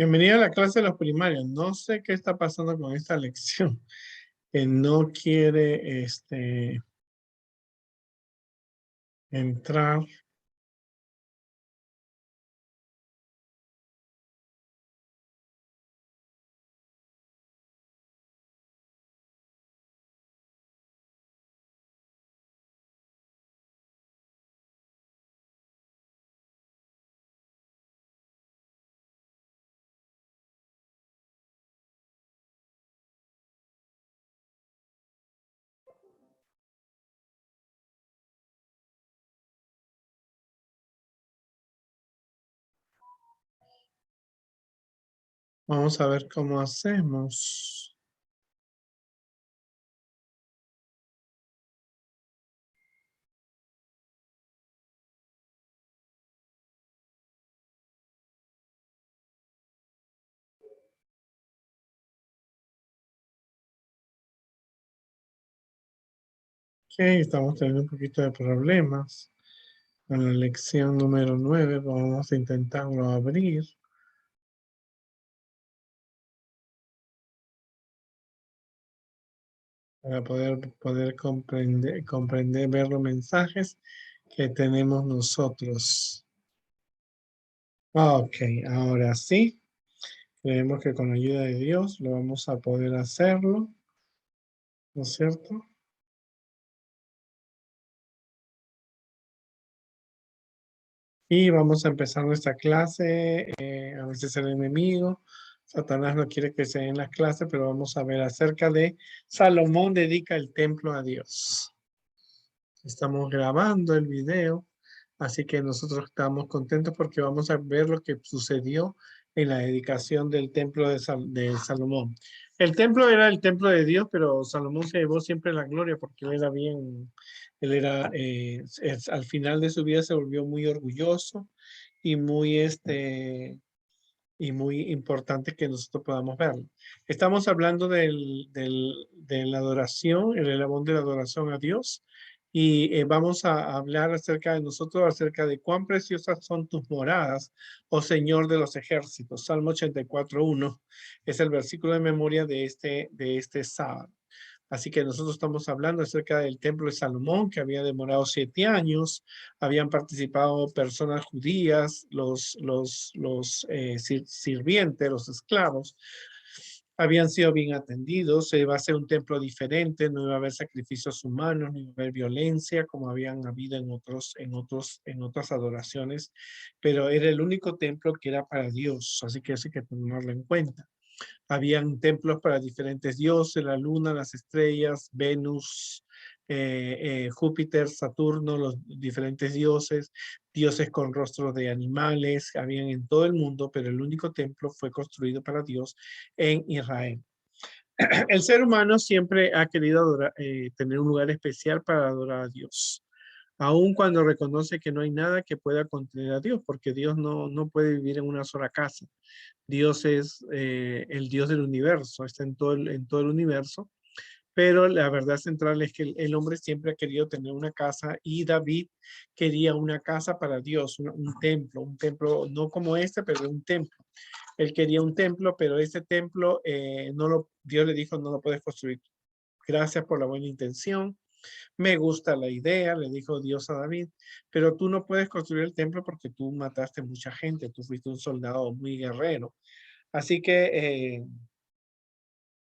Bienvenida a la clase de los primarios. No sé qué está pasando con esta lección, que no quiere entrar. Vamos a ver cómo hacemos. Ok, estamos teniendo un poquito de problemas con la lección número 9. Vamos a intentarlo abrir para poder comprender, ver los mensajes que tenemos nosotros. Ok, ahora sí. Creemos que con la ayuda de Dios lo vamos a poder hacerlo, ¿no es cierto? Y vamos a empezar nuestra clase. A veces el enemigo, Satanás no quiere que se den las clases, pero vamos a ver acerca de Salomón dedica el templo a Dios. Estamos grabando el video, así que nosotros estamos contentos porque vamos a ver lo que sucedió en la dedicación del templo de Salomón. El templo era el templo de Dios, pero Salomón se llevó siempre la gloria porque él era, al final de su vida se volvió muy orgulloso y y muy importante que nosotros podamos verlo. Estamos hablando de la adoración, el eslabón de la adoración a Dios, y vamos a hablar acerca de nosotros, acerca de cuán preciosas son tus moradas, oh Señor de los ejércitos. Salmo 84:1 es el versículo de memoria de este sábado. Así que nosotros estamos hablando acerca del templo de Salomón, que había demorado 7 años. Habían participado personas judías, sirvientes, los esclavos. Habían sido bien atendidos. Se iba a ser un templo diferente, no iba a haber sacrificios humanos, no iba a haber violencia como habían habido en otras adoraciones, pero era el único templo que era para Dios, así que eso hay que tomarlo en cuenta. Habían templos para diferentes dioses, la luna, las estrellas, Venus, Júpiter, Saturno, los diferentes dioses, dioses con rostros de animales, habían en todo el mundo, pero el único templo fue construido para Dios en Israel. El ser humano siempre ha querido tener un lugar especial para adorar a Dios, aun cuando reconoce que no hay nada que pueda contener a Dios, porque Dios no puede vivir en una sola casa. Dios es el Dios del universo, está en todo el universo, pero la verdad central es que el hombre siempre ha querido tener una casa y David quería una casa para Dios, un templo no como este, pero un templo. Él quería un templo, pero ese templo Dios le dijo no lo puedes construir. Gracias por la buena intención. Me gusta la idea, le dijo Dios a David, pero tú no puedes construir el templo porque tú mataste mucha gente, tú fuiste un soldado muy guerrero. Así que,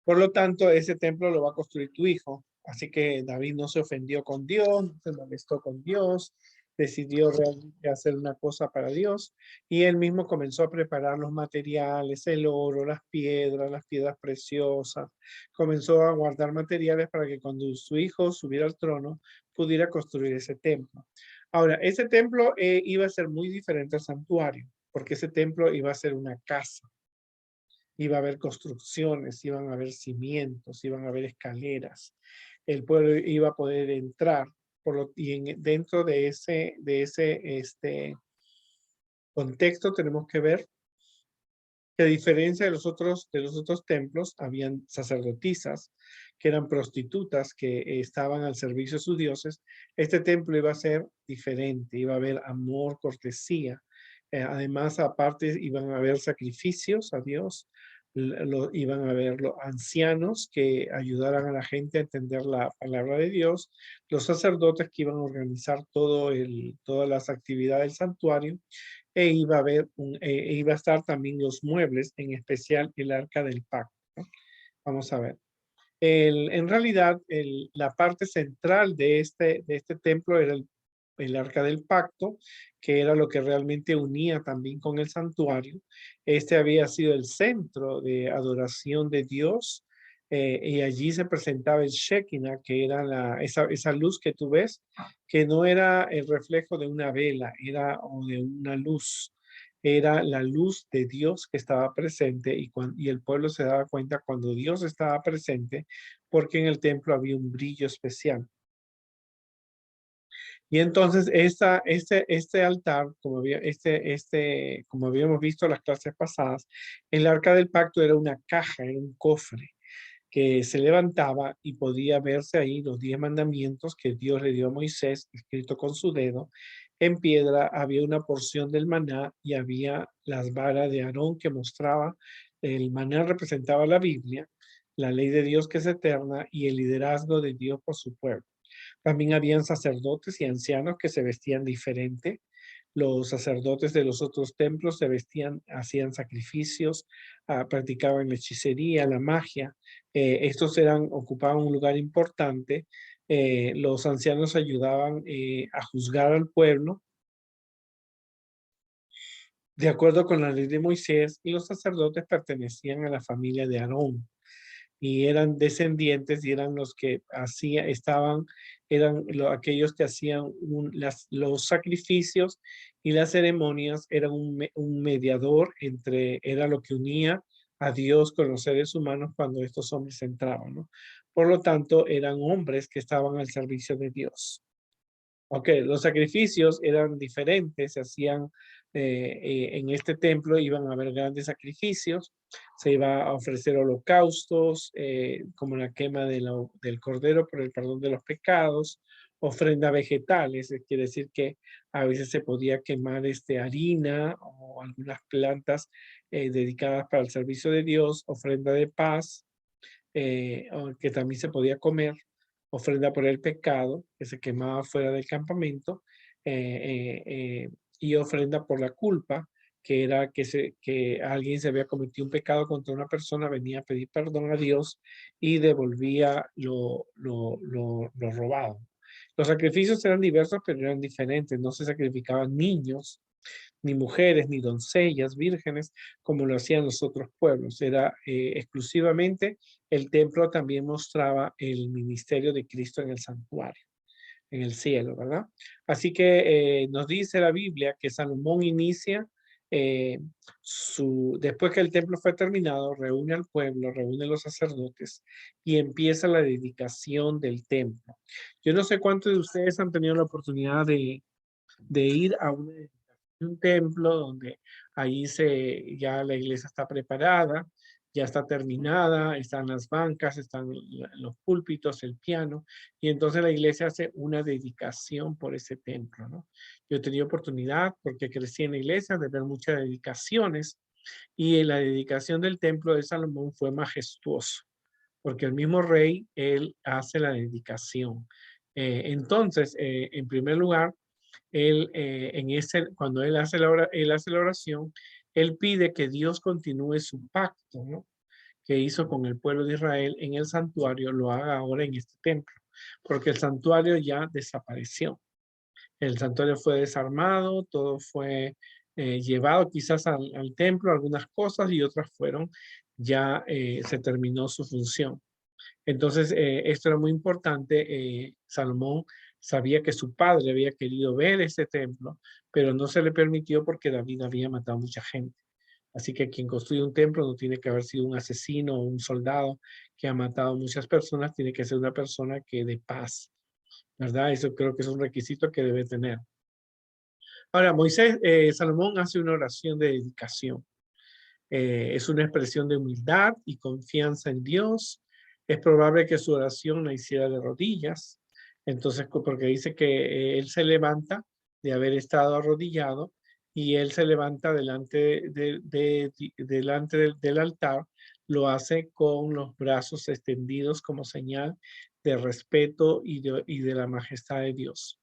por lo tanto, ese templo lo va a construir tu hijo. Así que David no se ofendió con Dios, no se molestó con Dios, decidió realmente hacer una cosa para Dios y él mismo comenzó a preparar los materiales, el oro, las piedras preciosas. Comenzó a guardar materiales para que cuando su hijo subiera al trono pudiera construir ese templo. Ahora, ese templo iba a ser muy diferente al santuario, porque ese templo iba a ser una casa. Iba a haber construcciones, iban a haber cimientos, iban a haber escaleras. El pueblo iba a poder entrar dentro de ese contexto tenemos que ver que a diferencia de los otros templos, habían sacerdotisas que eran prostitutas que estaban al servicio de sus dioses. Este templo iba a ser diferente, iba a haber amor, cortesía. Además, aparte, iban a haber sacrificios a Dios, iban a haber los ancianos que ayudaran a la gente a entender la palabra de Dios, los sacerdotes que iban a organizar todas las actividades del santuario, e iba a haber iba a estar también los muebles, en especial el arca del pacto, ¿no? Vamos a ver. En realidad, la parte central de este templo era el arca del pacto, que era lo que realmente unía también con el santuario. Este había sido el centro de adoración de Dios, y allí se presentaba el Shekinah, que era esa luz que tú ves, que no era el reflejo de una vela, era o de una luz. Era la luz de Dios que estaba presente, y el pueblo se daba cuenta cuando Dios estaba presente, porque en el templo había un brillo especial. Y entonces este altar, como habíamos visto en las clases pasadas, el arca del pacto era una caja, era un cofre que se levantaba y podía verse ahí los 10 mandamientos que Dios le dio a Moisés, escrito con su dedo. En piedra había una porción del maná y había las varas de Aarón que mostraba, el maná representaba la Biblia, la ley de Dios que es eterna y el liderazgo de Dios por su pueblo. También habían sacerdotes y ancianos que se vestían diferente. Los sacerdotes de los otros templos se vestían, hacían sacrificios, practicaban la hechicería, la magia. Estos ocupaban un lugar importante. Los ancianos ayudaban a juzgar al pueblo de acuerdo con la ley de Moisés, y los sacerdotes pertenecían a la familia de Aarón y eran descendientes y eran los que aquellos que hacían los sacrificios y las ceremonias, eran un mediador era lo que unía a Dios con los seres humanos cuando estos hombres entraban, ¿no? Por lo tanto, eran hombres que estaban al servicio de Dios. Ok, los sacrificios eran diferentes, se hacían en este templo, iban a haber grandes sacrificios, se iba a ofrecer holocaustos, como la quema del cordero por el perdón de los pecados, ofrenda vegetales, quiere decir que a veces se podía quemar harina o algunas plantas dedicadas para el servicio de Dios, ofrenda de paz, que también se podía comer, ofrenda por el pecado, que se quemaba fuera del campamento, eh, eh, y ofrenda por la culpa, que era que alguien se había cometido un pecado contra una persona, venía a pedir perdón a Dios y devolvía lo robado. Los sacrificios eran diversos, pero eran diferentes. No se sacrificaban niños, ni mujeres, ni doncellas, vírgenes, como lo hacían los otros pueblos. Era exclusivamente, el templo también mostraba el ministerio de Cristo en el santuario, en el cielo, ¿verdad? Así que nos dice la Biblia que Salomón inicia después que el templo fue terminado, reúne al pueblo, reúne a los sacerdotes y empieza la dedicación del templo. Yo no sé cuántos de ustedes han tenido la oportunidad de ir a un templo donde ya la iglesia está preparada, ya está terminada, están las bancas, están los púlpitos, el piano, y entonces la iglesia hace una dedicación por ese templo, ¿no? Yo he tenido oportunidad, porque crecí en la iglesia, de ver muchas dedicaciones, y en la dedicación del templo de Salomón fue majestuoso, porque el mismo rey, él hace la dedicación. Entonces, en primer lugar, cuando él hace la oración, él pide que Dios continúe su pacto, ¿no?, que hizo con el pueblo de Israel en el santuario, lo haga ahora en este templo, porque el santuario ya desapareció. El santuario fue desarmado, todo fue llevado quizás al templo, algunas cosas, y otras ya se terminó su función. Entonces, esto era muy importante. Salomón sabía que su padre había querido ver ese templo, pero no se le permitió porque David había matado a mucha gente. Así que quien construye un templo no tiene que haber sido un asesino o un soldado que ha matado a muchas personas, tiene que ser una persona que de paz, ¿verdad? Eso creo que es un requisito que debe tener. Ahora, Salomón hace una oración de dedicación. Es una expresión de humildad y confianza en Dios. Es probable que su oración la hiciera de rodillas. Entonces, porque dice que él se levanta de haber estado arrodillado y él se levanta delante, delante del altar, lo hace con los brazos extendidos como señal de respeto y de la majestad de Dios.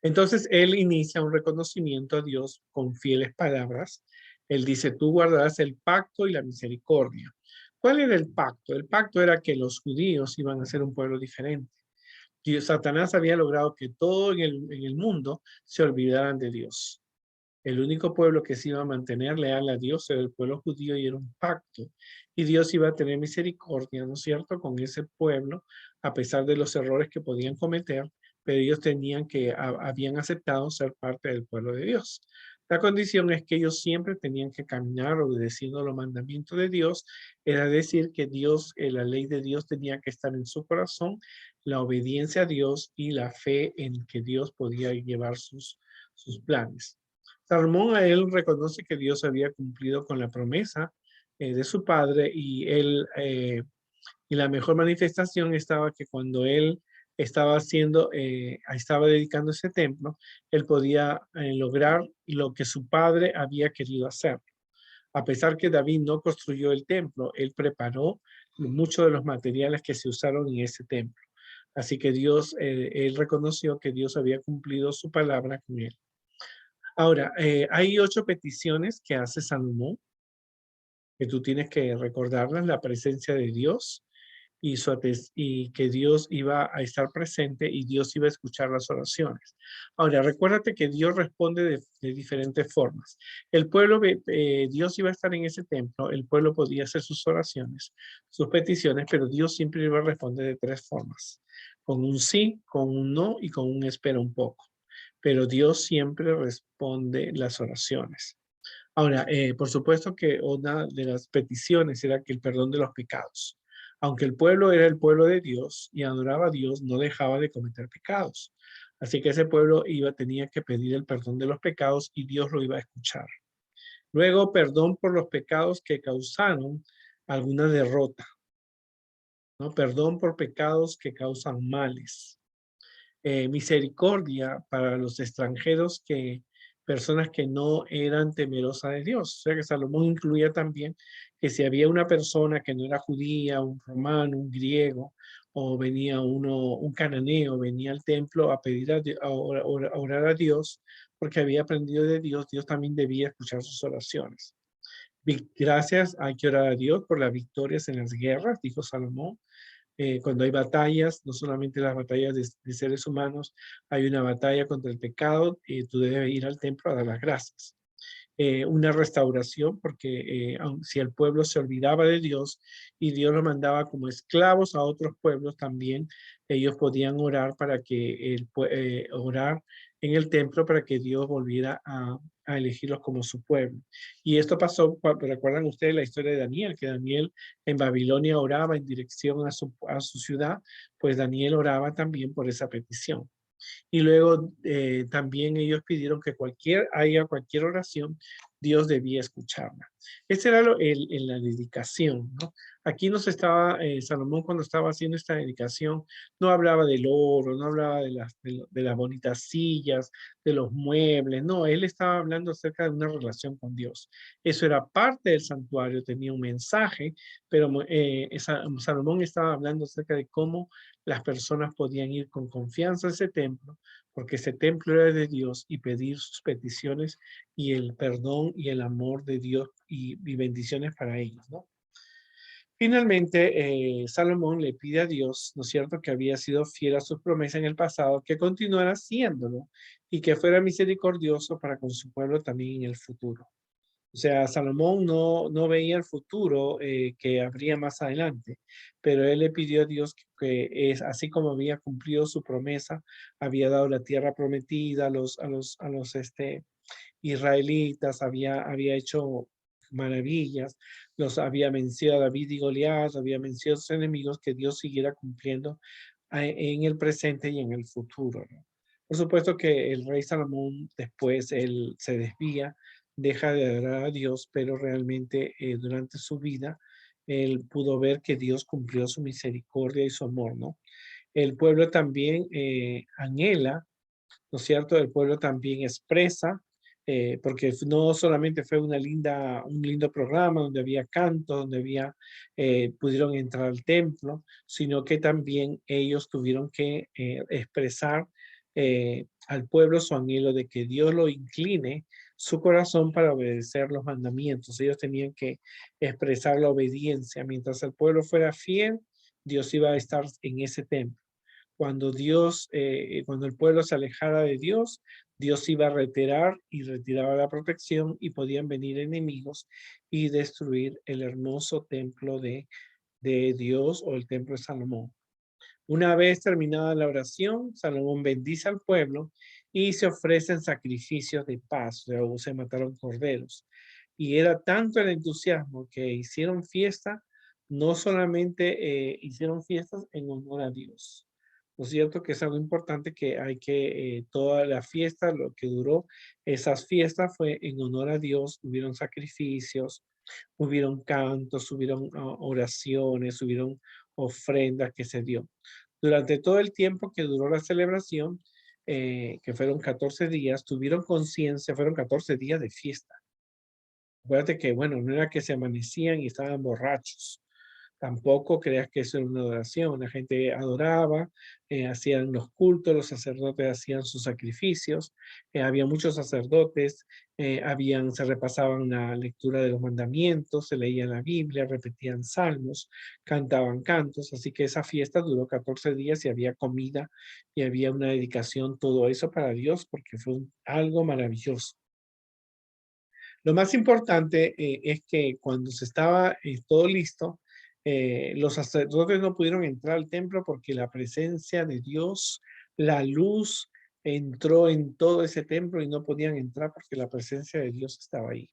Entonces él inicia un reconocimiento a Dios con fieles palabras. Él dice, tú guardarás el pacto y la misericordia. ¿Cuál era el pacto? El pacto era que los judíos iban a ser un pueblo diferente. Satanás había logrado que todo en el mundo se olvidaran de Dios. El único pueblo que se iba a mantener leal a Dios era el pueblo judío y era un pacto. Y Dios iba a tener misericordia, ¿no es cierto?, con ese pueblo, a pesar de los errores que podían cometer, pero ellos tenían que, habían aceptado ser parte del pueblo de Dios. La condición es que ellos siempre tenían que caminar obedeciendo los mandamientos de Dios, era decir, que Dios, la ley de Dios tenía que estar en su corazón, la obediencia a Dios y la fe en que Dios podía llevar sus planes. Salomón a él reconoce que Dios había cumplido con la promesa de su padre y la mejor manifestación estaba que cuando él estaba dedicando ese templo, él podía lograr lo que su padre había querido hacer. A pesar que David no construyó el templo, él preparó muchos de los materiales que se usaron en ese templo. Así que él reconoció que Dios había cumplido su palabra con él. Ahora, hay 8 peticiones que hace Salomón, que tú tienes que recordarlas, la presencia de Dios y que Dios iba a estar presente y Dios iba a escuchar las oraciones. Ahora, recuérdate que Dios responde de diferentes formas. Dios iba a estar en ese templo, el pueblo podía hacer sus oraciones, sus peticiones, pero Dios siempre iba a responder de 3 formas, con un sí, con un no y con un espera un poco. Pero Dios siempre responde las oraciones. Ahora, por supuesto que una de las peticiones era que el perdón de los pecados. Aunque el pueblo era el pueblo de Dios y adoraba a Dios, no dejaba de cometer pecados. Así que ese pueblo tenía que pedir el perdón de los pecados y Dios lo iba a escuchar. Luego, perdón por los pecados que causaron alguna derrota, ¿no? Perdón por pecados que causan males. Misericordia para los extranjeros personas que no eran temerosas de Dios. O sea que Salomón incluía también que si había una persona que no era judía, un romano, un griego, o venía un cananeo, venía al templo a pedir a orar a Dios, porque había aprendido de Dios, Dios también debía escuchar sus oraciones. Gracias, hay que orar a Dios por las victorias en las guerras, dijo Salomón. Cuando hay batallas, no solamente las batallas de seres humanos, hay una batalla contra el pecado, tú debes ir al templo a dar las gracias. Una restauración, porque si el pueblo se olvidaba de Dios y Dios los mandaba como esclavos a otros pueblos también, ellos podían orar orar en el templo para que Dios volviera a elegirlos como su pueblo. Y esto pasó, recuerdan ustedes la historia de Daniel, que Daniel en Babilonia oraba en dirección a su ciudad, pues Daniel oraba también por esa petición. Y luego también ellos pidieron que haya cualquier oración, Dios debía escucharla. Esa era la dedicación, ¿no? Aquí nos estaba, Salomón cuando estaba haciendo esta dedicación, no hablaba del oro, no hablaba de las bonitas sillas, de los muebles, no, él estaba hablando acerca de una relación con Dios. Eso era parte del santuario, tenía un mensaje, pero Salomón estaba hablando acerca de cómo las personas podían ir con confianza a ese templo, porque ese templo era de Dios y pedir sus peticiones y el perdón y el amor de Dios y bendiciones para ellos, ¿no? Finalmente, Salomón le pide a Dios, ¿no es cierto?, que había sido fiel a sus promesas en el pasado, que continuara haciéndolo y que fuera misericordioso para con su pueblo también en el futuro. O sea, Salomón no veía el futuro que habría más adelante, pero él le pidió a Dios que es así como había cumplido su promesa, había dado la tierra prometida a los israelitas, había hecho maravillas, los había vencido a David y Goliat, había vencido a sus enemigos, que Dios siguiera cumpliendo en el presente y en el futuro, ¿no? Por supuesto que el rey Salomón después él se desvía, deja de adorar a Dios, pero realmente durante su vida él pudo ver que Dios cumplió su misericordia y su amor, ¿no? El pueblo también anhela ¿no es cierto? El pueblo también expresa, porque no solamente fue un lindo programa donde había canto, donde pudieron entrar al templo, sino que también ellos tuvieron que expresar al pueblo su anhelo de que Dios lo incline su corazón para obedecer los mandamientos. Ellos tenían que expresar la obediencia. Mientras el pueblo fuera fiel, Dios iba a estar en ese templo. Cuando el pueblo se alejara de Dios, Dios iba a retirar y retiraba la protección y podían venir enemigos y destruir el hermoso templo de Dios o el templo de Salomón. Una vez terminada la oración, Salomón bendice al pueblo y se ofrecen sacrificios de paz, o se mataron corderos. Y era tanto el entusiasmo que hicieron fiesta, no solamente hicieron fiestas en honor a Dios. ¿No es cierto? Que es algo importante que hay que, toda la fiesta, lo que duró esas fiestas fue en honor a Dios, hubieron sacrificios, hubieron cantos, hubieron oraciones, hubieron ofrendas que se dio. Durante todo el tiempo que duró la celebración, que fueron 14 días, tuvieron conciencia, fueron 14 días de fiesta. Acuérdate que, bueno, no era que se amanecían y estaban borrachos. Tampoco creas que eso era una adoración. La gente adoraba, hacían los cultos, los sacerdotes hacían sus sacrificios, había muchos sacerdotes, se repasaban la lectura de los mandamientos, se leían la Biblia, repetían salmos, cantaban cantos, así que esa fiesta duró 14 días y había comida y había una dedicación, todo eso para Dios, porque fue algo maravilloso. Lo más importante es que cuando se estaba todo listo, los sacerdotes no pudieron entrar al templo porque la presencia de Dios, la luz, entró en todo ese templo y no podían entrar porque la presencia de Dios estaba ahí.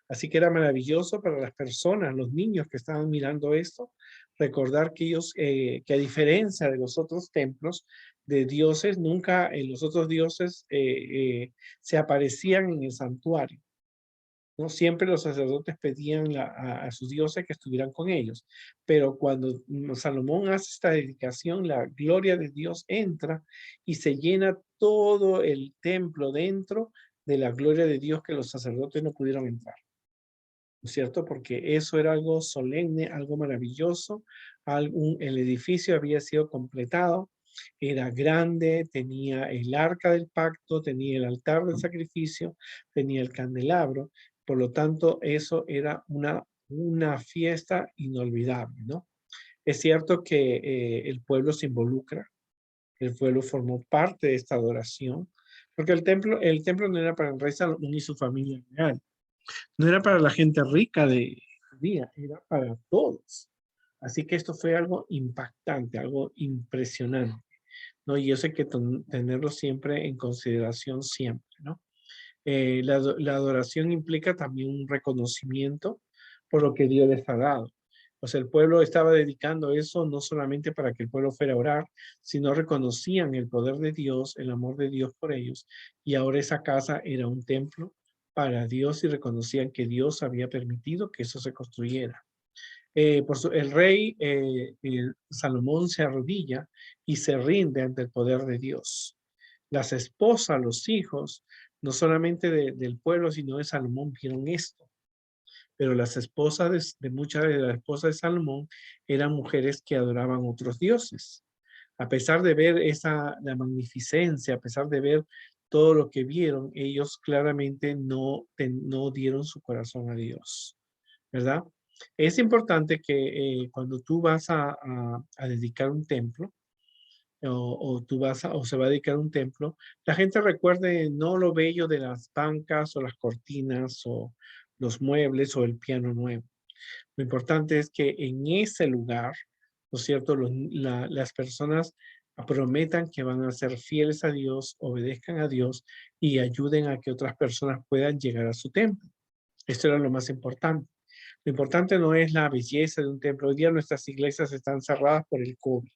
Así que era maravilloso para las personas, los niños que estaban mirando esto, recordar que ellos, que a diferencia de los otros templos de dioses, nunca los otros dioses se aparecían en el santuario. ¿No? Siempre los sacerdotes pedían a sus dioses que estuvieran con ellos, pero cuando Salomón hace esta dedicación, la gloria de Dios entra y se llena todo el templo dentro de la gloria de Dios que los sacerdotes no pudieron entrar, ¿no es cierto? Porque eso era algo solemne, algo maravilloso, el edificio había sido completado, era grande, tenía el arca del pacto, tenía el altar del sacrificio, tenía el candelabro, por lo tanto eso era una fiesta inolvidable, ¿no? Es cierto que el pueblo se involucra, el pueblo formó parte de esta adoración, porque el templo no era para el rey Salomón ni su familia real, no era para la gente rica de día, era para todos. Así que esto fue algo impactante, algo impresionante, ¿no? Y eso hay que tenerlo siempre en consideración siempre, ¿no? La adoración implica también un reconocimiento por lo que Dios les ha dado. O sea, el pueblo estaba dedicando eso no solamente para que el pueblo fuera a orar, sino reconocían el poder de Dios, el amor de Dios por ellos. Y ahora esa casa era un templo para Dios y reconocían que Dios había permitido que eso se construyera. El rey Salomón se arrodilla y se rinde ante el poder de Dios. Las esposas, los hijos, no solamente del pueblo, sino de Salomón, vieron esto. Pero las esposas muchas de las esposas de Salomón eran mujeres que adoraban otros dioses. A pesar de ver la magnificencia, a pesar de ver todo lo que vieron, ellos claramente no dieron su corazón a Dios, ¿verdad? Es importante que cuando tú vas a dedicar un templo, o se va a dedicar un templo, la gente recuerde no lo bello de las bancas o las cortinas o los muebles o el piano nuevo. Lo importante es que en ese lugar, ¿no es cierto?, las personas prometan que van a ser fieles a Dios, obedezcan a Dios y ayuden a que otras personas puedan llegar a su templo. Esto era lo más importante. Lo importante no es la belleza de un templo. Hoy día nuestras iglesias están cerradas por el COVID,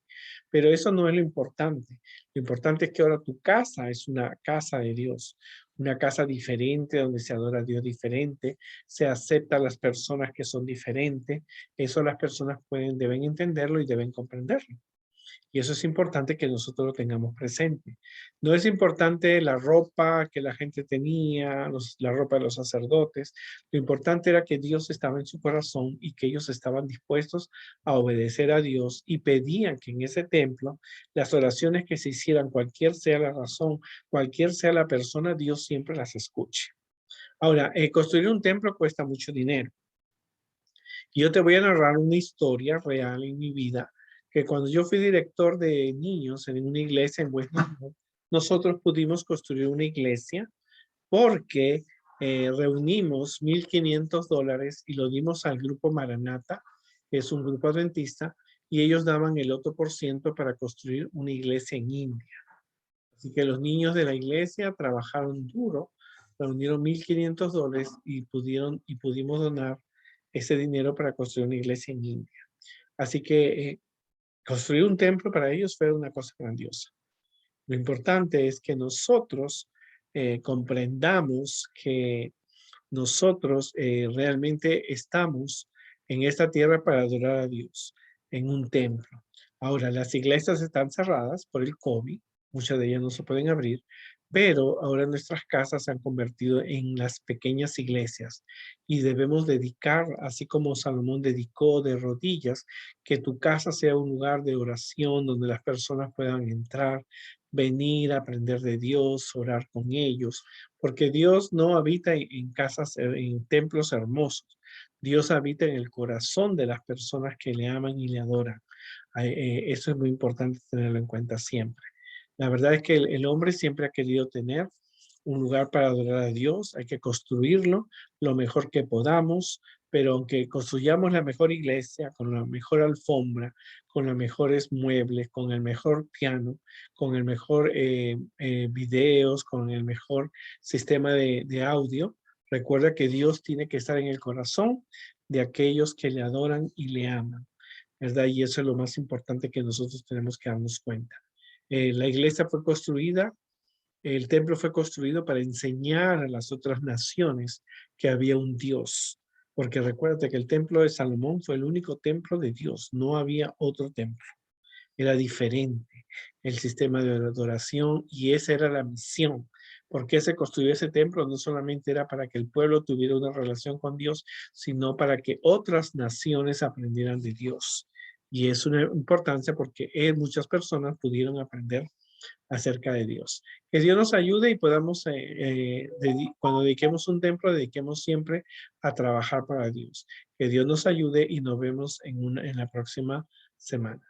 pero eso no es lo importante. Lo importante es que ahora tu casa es una casa de Dios, una casa diferente donde se adora a Dios diferente, se acepta a las personas que son diferentes. Eso las personas deben entenderlo y deben comprenderlo. Y eso es importante que nosotros lo tengamos presente. No es importante la ropa que la gente tenía, la ropa de los sacerdotes. Lo importante era que Dios estaba en su corazón y que ellos estaban dispuestos a obedecer a Dios y pedían que en ese templo las oraciones que se hicieran, cualquier sea la razón, cualquier sea la persona, Dios siempre las escuche. Ahora, construir un templo cuesta mucho dinero. Y yo te voy a narrar una historia real en mi vida, que cuando yo fui director de niños en una iglesia en West Newport, nosotros pudimos construir una iglesia porque reunimos $1,500 y lo dimos al grupo Maranata, que es un grupo adventista, y ellos daban el otro por ciento para construir una iglesia en India. Así que los niños de la iglesia trabajaron duro, reunieron $1,500 y pudimos donar ese dinero para construir una iglesia en India. Así que construir un templo para ellos fue una cosa grandiosa. Lo importante es que nosotros comprendamos que nosotros realmente estamos en esta tierra para adorar a Dios, en un templo. Ahora, las iglesias están cerradas por el COVID, muchas de ellas no se pueden abrir, pero ahora nuestras casas se han convertido en las pequeñas iglesias y debemos dedicar, así como Salomón dedicó de rodillas, que tu casa sea un lugar de oración donde las personas puedan entrar, venir a aprender de Dios, orar con ellos, porque Dios no habita en casas, en templos hermosos. Dios habita en el corazón de las personas que le aman y le adoran. Eso es muy importante tenerlo en cuenta siempre. La verdad es que el hombre siempre ha querido tener un lugar para adorar a Dios. Hay que construirlo lo mejor que podamos, pero aunque construyamos la mejor iglesia, con la mejor alfombra, con los mejores muebles, con el mejor piano, con el mejor videos, con el mejor sistema de audio, recuerda que Dios tiene que estar en el corazón de aquellos que le adoran y le aman, ¿verdad? Y eso es lo más importante que nosotros tenemos que darnos cuenta. La iglesia fue construida, el templo fue construido para enseñar a las otras naciones que había un Dios. Porque recuérdate que el templo de Salomón fue el único templo de Dios, no había otro templo. Era diferente el sistema de adoración y esa era la misión. ¿Por qué se construyó ese templo? No solamente era para que el pueblo tuviera una relación con Dios, sino para que otras naciones aprendieran de Dios. Y es una importancia porque muchas personas pudieron aprender acerca de Dios. Que Dios nos ayude y podamos, cuando dediquemos un templo, dediquemos siempre a trabajar para Dios. Que Dios nos ayude y nos vemos en la próxima semana.